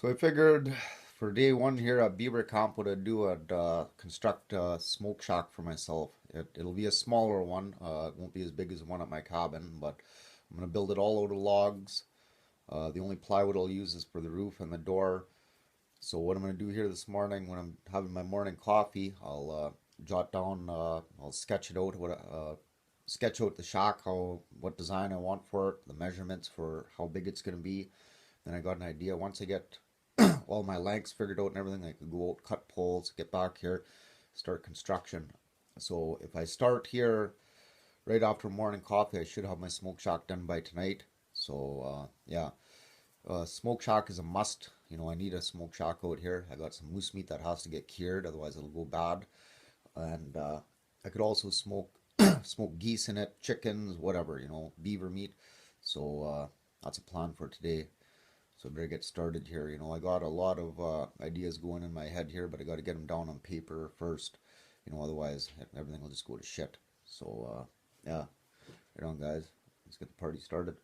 So I figured for day one here at Beaver Camp, what I'd do, I'd construct a smoke shack for myself. It'll be a smaller one. It won't be as big as the one at my cabin, but I'm gonna build it all out of logs. The only plywood I'll use is for the roof and the door. So what I'm gonna do here this morning, when I'm having my morning coffee, I'll jot down, I'll sketch it out, sketch out the shack, what design I want for it, the measurements for how big it's gonna be. Then I got an idea. Once I get all my lengths figured out and everything, I could go out, cut poles, get back here, start construction. So if I start here right after morning coffee, I should have my smoke shack done by tonight. So yeah, smoke shack is a must. I need a smoke shack out here. I got some moose meat that has to get cured, otherwise it'll go bad. And I could also smoke smoke geese in it, chickens, whatever, beaver meat. So that's a plan for today. So I better get started here. I got a lot of ideas going in my head here, but I got to get them down on paper first. Otherwise everything will just go to shit. So yeah, right on, guys. Let's get the party started.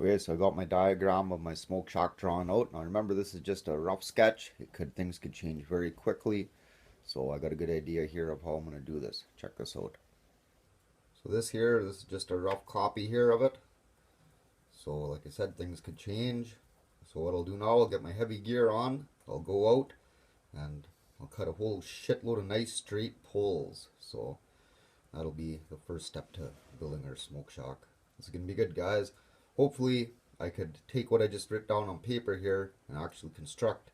Okay, so I got my diagram of my smoke shack drawn out. Now remember, this is just a rough sketch. Things could change very quickly. So I got a good idea here of how I'm going to do this. Check this out. So this is just a rough copy here of it. So like I said, things could change. So what I'll do now, I'll get my heavy gear on. I'll go out and I'll cut a whole shitload of nice straight poles. So that'll be the first step to building our smoke shack. This is going to be good, guys. Hopefully I could take what I just wrote down on paper here and actually construct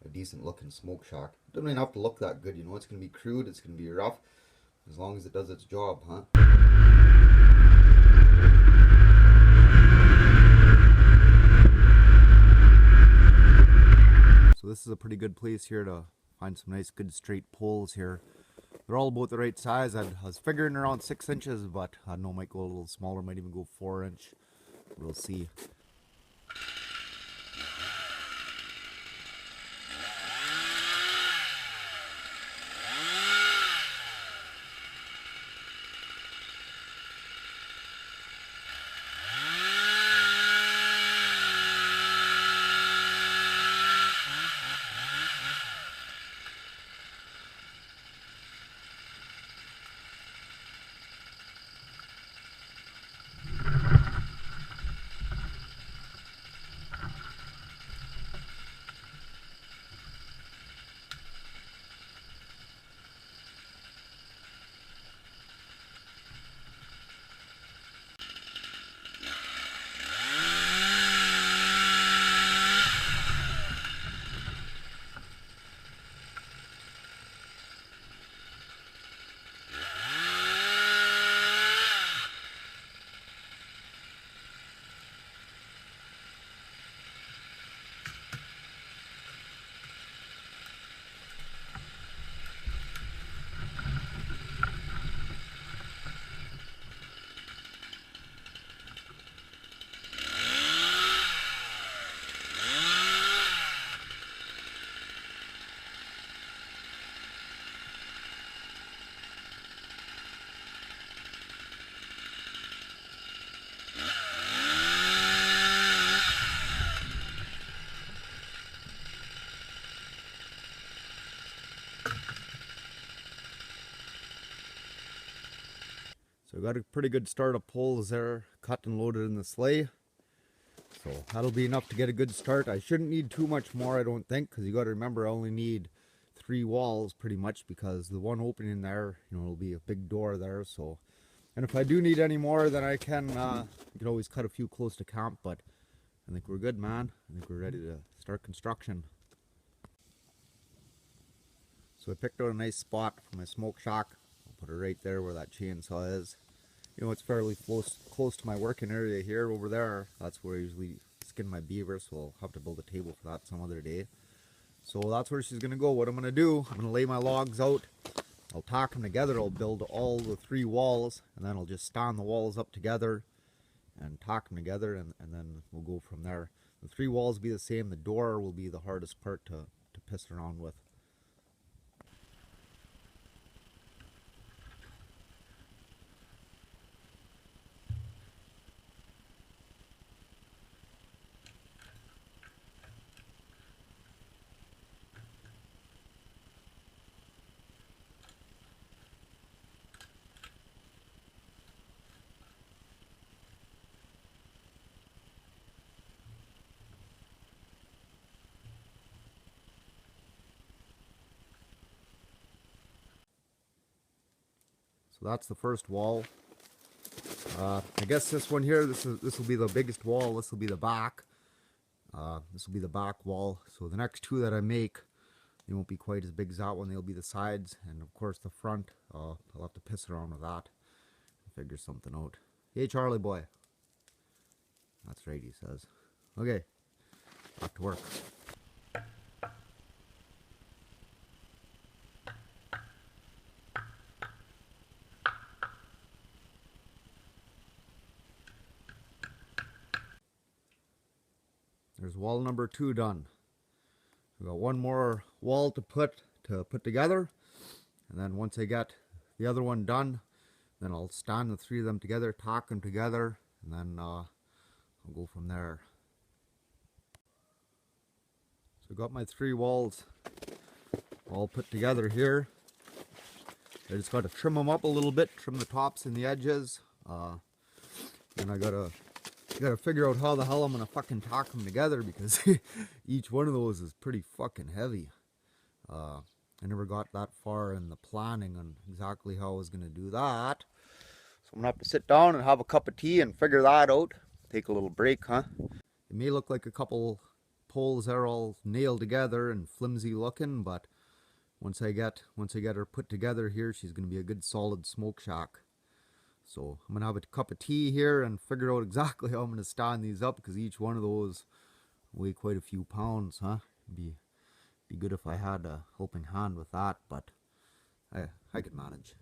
a decent looking smoke shack. It doesn't even have to look that good, it's going to be crude, it's going to be rough, as long as it does its job, huh? So this is a pretty good place here to find some nice good straight poles here. They're all about the right size. I was figuring around 6 inches, but I don't know, might go a little smaller, might even go 4 inch. We'll see. So I got a pretty good start of poles there, cut and loaded in the sleigh. So that'll be enough to get a good start. I shouldn't need too much more, I don't think, because you got to remember I only need 3 walls pretty much, because the one opening there, it'll be a big door there. So, and if I do need any more, then I can always cut a few close to camp. But I think we're good, man. I think we're ready to start construction. So I picked out a nice spot for my smoke shack. I'll put it right there where that chainsaw is. It's fairly close to my working area here. Over there, that's where I usually skin my beaver, so I'll have to build a table for that some other day. So that's where she's gonna go. What I'm gonna do, I'm gonna lay my logs out. I'll tack them together. I'll build all the 3 walls, and then I'll just stand the walls up together and tack them together, and then we'll go from there. The 3 walls will be the same. The door will be the hardest part to piss around with. So that's the first wall. I guess this one here, this will be the biggest wall. This will be the back. This will be the back wall. So the next 2 that I make, they won't be quite as big as that one. They'll be the sides, and of course the front. I'll have to piss around with that and figure something out. Hey, Charlie boy. That's right, he says. Okay, back to work. There's wall number 2 done. We got 1 more wall to put together, and then once I get the other one done, then I'll stand the 3 of them together, tack them together, and then I'll go from there. So I got my 3 walls all put together here. I just got to trim them up a little bit, trim the tops and the edges, and I gotta figure out how the hell I'm gonna fucking tack them together, because each one of those is pretty fucking heavy. I never got that far in the planning on exactly how I was gonna do that. So I'm gonna have to sit down and have a cup of tea and figure that out. Take a little break, huh? It may look like a couple poles there all nailed together and flimsy looking, but once I get her put together here, she's gonna be a good solid smoke shack. So I'm gonna have a cup of tea here and figure out exactly how I'm gonna stand these up, because each one of those weigh quite a few pounds, huh? Be good if I had a helping hand with that, but I could manage.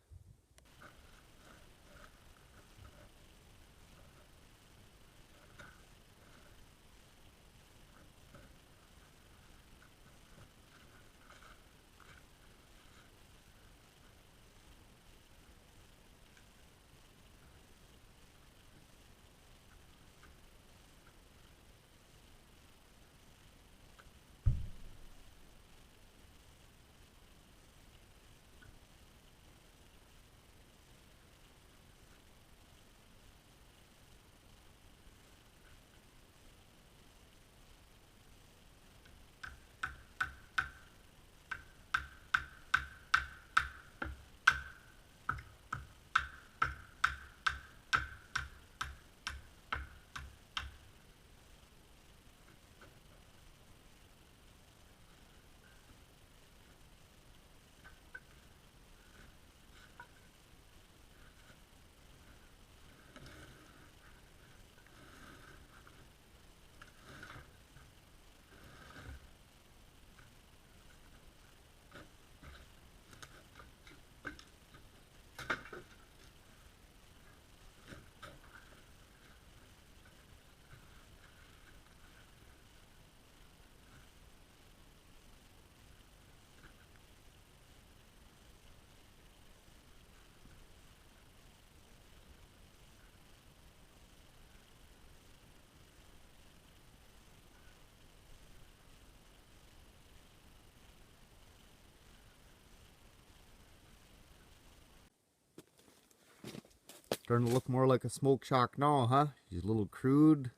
Starting to look more like a smoke shack now, huh? She's a little crude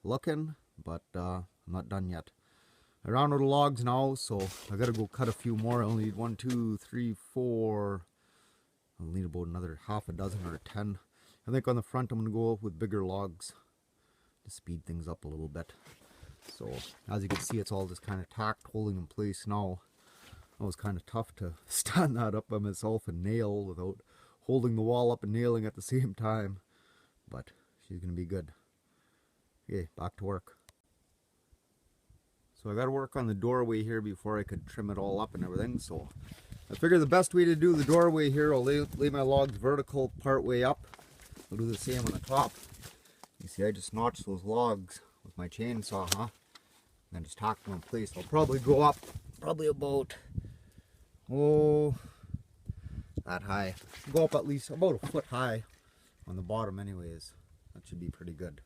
looking, but I'm not done yet. I ran out of logs now, so I gotta go cut a few more. I only need 1, 2, 3, 4. I'll need about another half a dozen or 10. I think on the front I'm gonna go with bigger logs to speed things up a little bit. So as you can see, it's all just kind of tacked, holding in place now. It was kind of tough to stand that up by myself and nail without holding the wall up and nailing at the same time, but she's gonna be good. Okay, back to work. So I got to work on the doorway here before I could trim it all up and everything. So I figure the best way to do the doorway here, I'll lay my logs vertical part way up. I'll do the same on the top. You see, I just notched those logs with my chainsaw, huh? And then just tack them in place. I'll probably go up probably about, oh, that high. Go up at least about a foot high on the bottom anyways. That should be pretty good.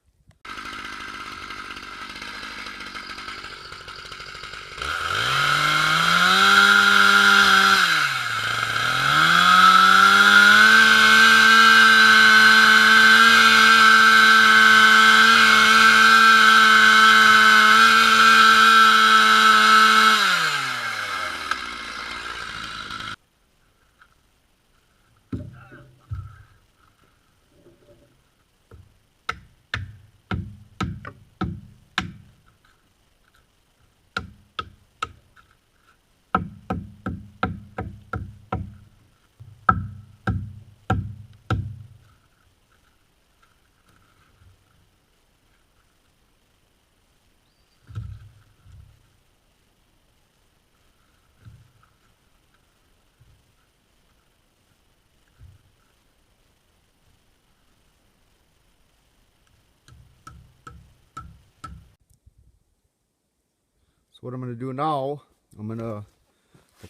So what I'm going to do now, I'll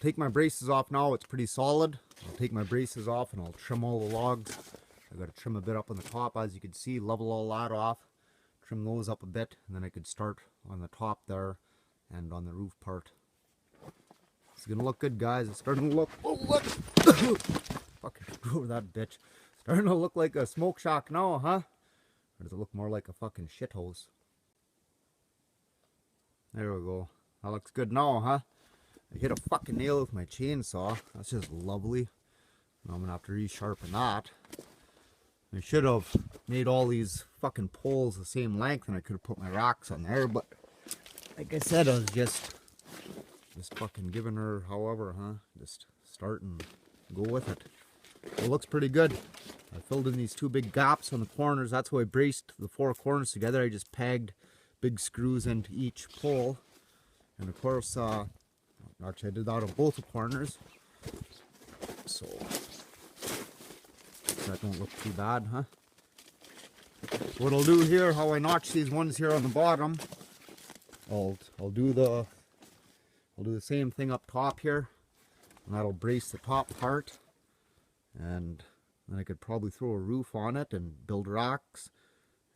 take my braces off now. It's pretty solid. I'll take my braces off and I'll trim all the logs. I got to trim a bit up on the top, as you can see, level all that off, trim those up a bit, and then I could start on the top there and on the roof part. It's going to look good, guys. It's starting to look, oh look, fucking screw over that bitch. Starting to look like a smoke shack now, huh? Or does it look more like a fucking shithouse? There we go. That looks good now, huh? I hit a fucking nail with my chainsaw. That's just lovely. Now I'm gonna have to resharpen that. I should have made all these fucking poles the same length and I could have put my rocks on there, but like I said, I was just fucking giving her however, huh? Just start and go with it. It looks pretty good. I filled in these two big gaps on the corners. That's how I braced the four corners together. I just pegged big screws into each pole, and of course actually I did that on both the corners, so that don't look too bad, huh? So what I'll do here, how I notch these ones here on the bottom, I'll do the same thing up top here, and that'll brace the top part, and then I could probably throw a roof on it and build racks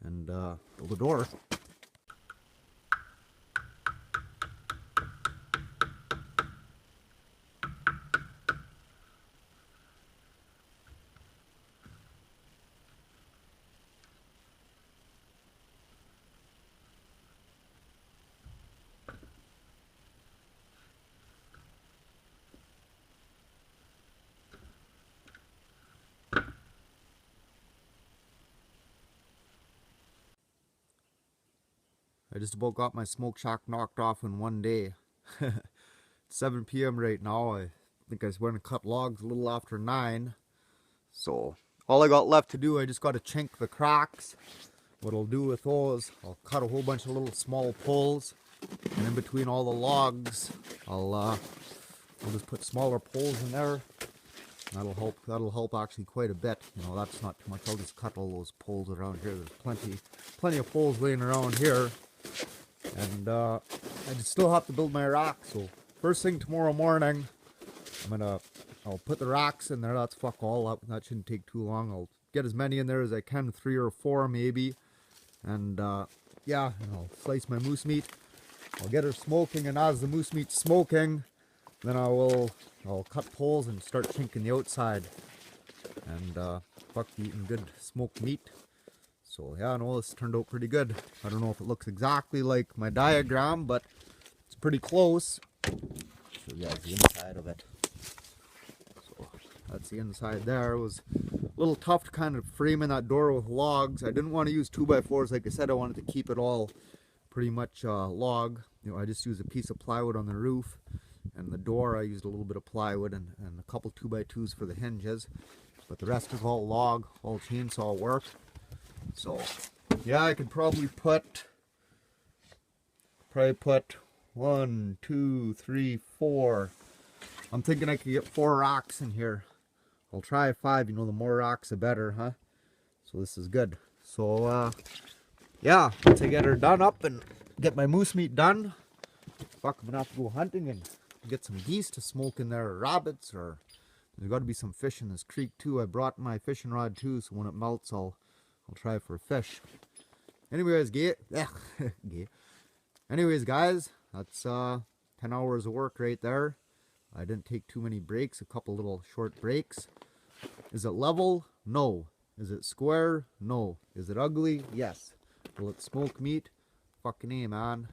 and build a door. I just about got my smoke shack knocked off in one day. It's 7 p.m. right now. I think I went and cut logs a little after 9. So all I got left to do, I just got to chink the cracks. What I'll do with those, I'll cut a whole bunch of little small poles, and in between all the logs, I'll just put smaller poles in there. That'll help actually quite a bit. You know, that's not too much. I'll just cut all those poles around here. There's plenty of poles laying around here. And I just still have to build my rack. So first thing tomorrow morning, I'll put the racks in there. That's fuck all. That shouldn't take too long. I'll get as many in there as I can, 3 or 4 maybe. And yeah, and I'll slice my moose meat. I'll get her smoking, and as the moose meat's smoking, then I'll cut poles and start chinking the outside. And fuck eating good smoked meat. So yeah, no, this turned out pretty good. I don't know if it looks exactly like my diagram, but it's pretty close. Show you guys the inside of it. So that's the inside there. It was a little tough to kind of frame in that door with logs. I didn't want to use 2x4s. Like I said, I wanted to keep it all pretty much log. You know, I just used a piece of plywood on the roof, and the door I used a little bit of plywood and a couple 2x2s for the hinges. But the rest is all log, all chainsaw work. So yeah, I could probably put 1, 2, 3, 4. I'm thinking I could get 4 rocks in here. I'll try 5. You know, the more rocks, the better, huh? So this is good. So, yeah, once I get her done up and get my moose meat done, fuck, I'm gonna have to go hunting and get some geese to smoke in there, or rabbits, or there's got to be some fish in this creek too. I brought my fishing rod too, so when it melts, I'll try for a fish. Anyways, Anyways, guys, that's 10 hours of work right there. I didn't take too many breaks, a couple little short breaks. Is it level? No. Is it square? No. Is it ugly? Yes. Will it smoke meat? Fucking A, man.